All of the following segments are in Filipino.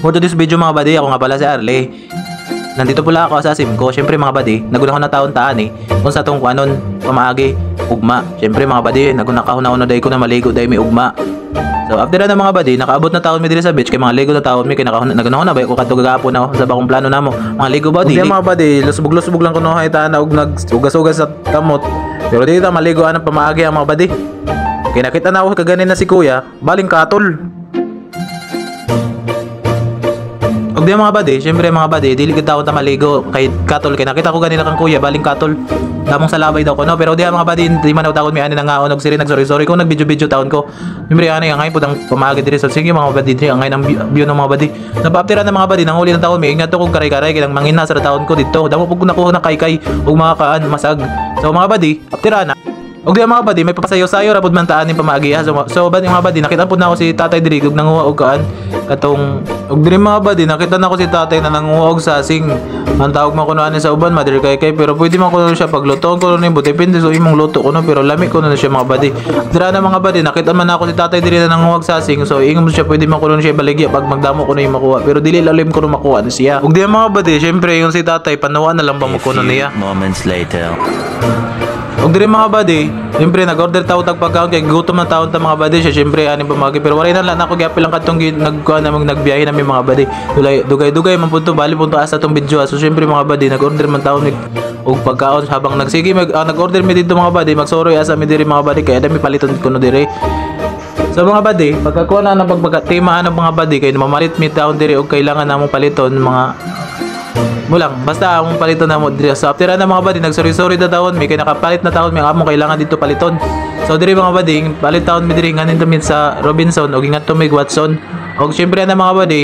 For today's video mga buddy, ako nga pala si Arle. Nandito pula ako sa sim ko. Syempre mga buddy, nagunahon na taon taan kung sa tong kuanon, pamaagi, ugma. Syempre mga buddy, nagunakahon na day ko na maligo day may ugma. So after na mga buddy, nakaabot na taon mi diri sa beach kay mga ligo na taon mi kay nagunahon na ba ko kadto gagapon na sa bakong plano namo. Mga ligo buddy. Hindi mga buddy, lusubog-lusubog lang kuno hay taan na og nagsugas-ugas sa kamot. Pero dito maligo ang pamaagi ang mga buddy. Kay nakita na ako kaganin na si kuya, baling katol. Og di mga buddy, syempre mga buddy, dili gid daw ta maligo kay katol kay nakita ko ganina kang kuya baling katol. Damong sa labay daw ko no, pero di mga buddy, di man daw taon mi ani nangaon og siri nagsorry ko nagvideo taon ko. Syempre ani ang pud ang pamaagi diri sa sige mga buddy, diri ang ng view ng mga buddy. Napaptira na mga buddy nang uli ng taon mi, ingat ko karay-karay kay nang mangina sa taon ko dito. Damo pud ko nakuha na kay og mga kaan masag. So mga buddy, aptira na. Og di mga buddy, may papasayo-sayo ra pud man taan ning pamaagi. So buddy mga buddy, nakita pud na ako si Tatay diri og nanguha og kaan katong og diri mga buddy, nakita na ako si Tatay na nanguha og sasing. Ang tawag man kuno ani sa uban, mother kay pero pwede man kuno siya pagluto ko ni buti pindi so imong luto kuno pero lami kuno na siya mga buddy. Dira na mga buddy, nakita man ako si Tatay diri na nanguha og sasing. So ingom siya pwede man kuno siya baligya pag magdamo kuno yung makuha. Pero dili lalim kuno makuha na siya. Og di mga buddy, syempre yung si Tatay panuwa na lang ba mo kuno niya. Moments later. Og diri mga buddy, syempre nag-order tawo tag pagkaon kay gutom na taon ta mga buddy siya syempre ani pamagi pero wala na lang ako gyapil lang kadtong nagkuan namang nagbiyahe nami mga buddy. Dugay man punto bali punto asa tong video. So syempre mga buddy, nag-order man taon og pagkaon habang nagsige nag-order mi dito mga buddy, magsoroy asa mi diri mga buddy kay dami paliton kuno diri. So mga buddy, pagkakuha na ng pagpagkatimaan ng mga buddy kay mamalit mi taon diri og kailangan namong paliton mga mulang basta among paliton na mo diri. So after na mga buddy, nagsori-sori na taon mi kay nakapalit na taon mi among kailangan dito paliton. So diri mga buddy, palit taon mi diri nganin tumin sa Robinson og ingat tumig Watson. Og syempre na mga buddy,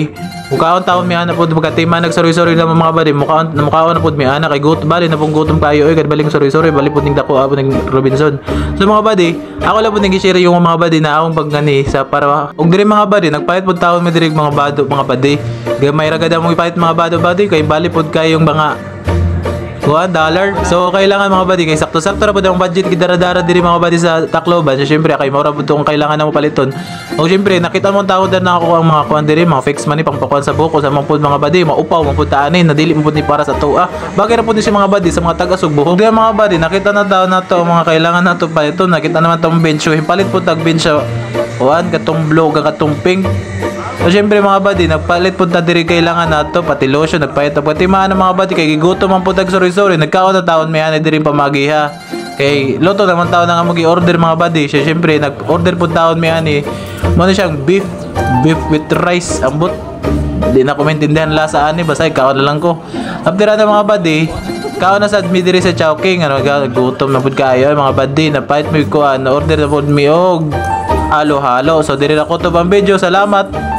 mukaon taon mi ana pud pagkatima nagsori-sori na mga buddy, mukaon na pud mi ana kay gut bali na pong gutom kayo oy kadbaling sori-sori bali pud ning dako abo ning Robinson. So mga buddy, ako lang pud nag-share yung mga buddy na akong pagngani sa para og diri mga buddy, nagpalit pud taon mi diri mga bado mga buddy. Gamay ra gada mo ipalit mga bado buddy kay bali pud kayong mga $1. So kailangan mga buddy kay sakto-sakto ra pud ang budget gidara-dara diri mga buddy sa Tacloban. So syempre kay mao ra pud tong kailangan na mo paliton. O syempre nakita mo tawo na ako ang mga kuan diri mga fix money pang pakuan sa buko sa mga pud mga buddy, maupaw mo pud taanin na dili mo pud ni para sa tuwa. Bagay ra pud ni si mga buddy sa mga taga-Sugbo. Ug mga buddy, nakita na tawo na to mga kailangan na to paliton. Nakita naman tong bench, so palit pud tag bench sa kuan katong blue katong pink. So syempre mga buddy, nagpalit po na diri kailangan nato pati lotion, nagpalit na pati mga mga buddy kay gigutom man po tag sorry nagkaon na taon may ana diri pamagiha. Kay loto naman taon na nga mag-order mga buddy. So syempre nag-order po taon may ani. Mo na siyang beef with rice ambot. Di na ko maintindihan lasa ani basta kaon na lang ko. After na mga buddy, kaon na sa mi diri sa Chowking ano gutom na pud kayo mga buddy, napait mi ko order na pud mi og halo-halo. So diri na ko to bang video. Salamat.